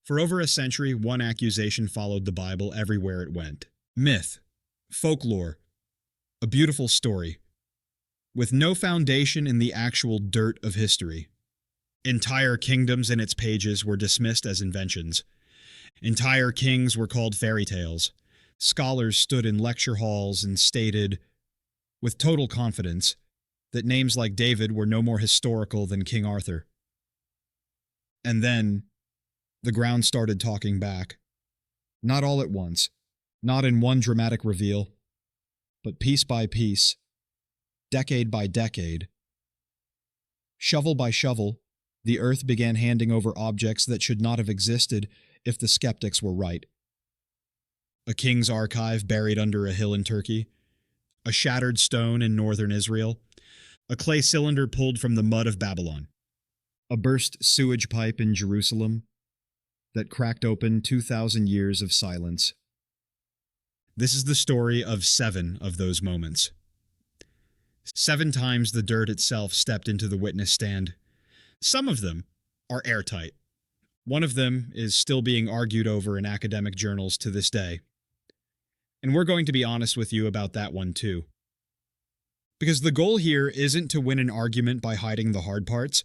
For over a century, one accusation followed the Bible everywhere it went. Myth, folklore, a beautiful story, with no foundation in the actual dirt of history. Entire kingdoms in its pages were dismissed as inventions. Entire kings were called fairy tales. Scholars stood in lecture halls and stated, with total confidence, that names like David were no more historical than King Arthur. And then, the ground started talking back. Not all at once, not in one dramatic reveal, but piece by piece, decade by decade. Shovel by shovel, the earth began handing over objects that should not have existed if the skeptics were right. A king's archive buried under a hill in Turkey, a shattered stone in northern Israel, a clay cylinder pulled from the mud of Babylon, a burst sewage pipe in Jerusalem that cracked open 2,000 years of silence. This is the story of 7 of those moments. 7 times the dirt itself stepped into the witness stand. Some of them are airtight. One of them is still being argued over in academic journals to this day. And we're going to be honest with you about that one too. Because the goal here isn't to win an argument by hiding the hard parts.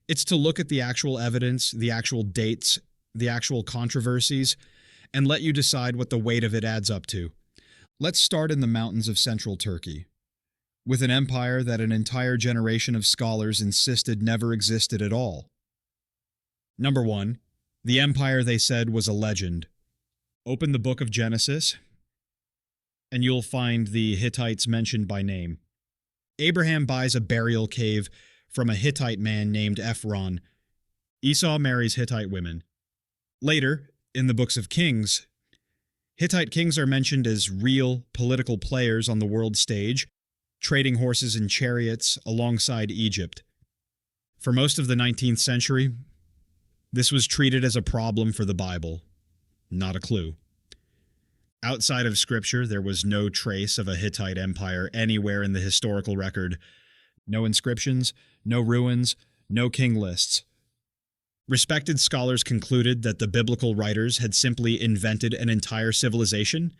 It's to look at the actual evidence, the actual dates, the actual controversies, and let you decide what the weight of it adds up to. Let's start in the mountains of central Turkey, with an empire that an entire generation of scholars insisted never existed at all. Number 1, the empire they said was a legend. Open the book of Genesis, and you'll find the Hittites mentioned by name. Abraham buys a burial cave from a Hittite man named Ephron. Esau marries Hittite women. Later, in the books of Kings, Hittite kings are mentioned as real political players on the world stage, trading horses and chariots alongside Egypt. For most of the 19th century, this was treated as a problem for the Bible. Not a clue. Outside of Scripture, there was no trace of a Hittite empire anywhere in the historical record. No inscriptions, no ruins, no king lists. Respected scholars concluded that the biblical writers had simply invented an entire civilization,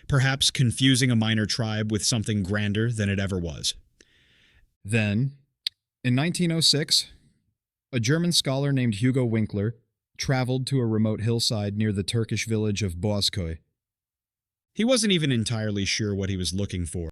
perhaps confusing a minor tribe with something grander than it ever was. Then, in 1906, a German scholar named Hugo Winkler traveled to a remote hillside near the Turkish village of Boğazköy. He wasn't even entirely sure what he was looking for.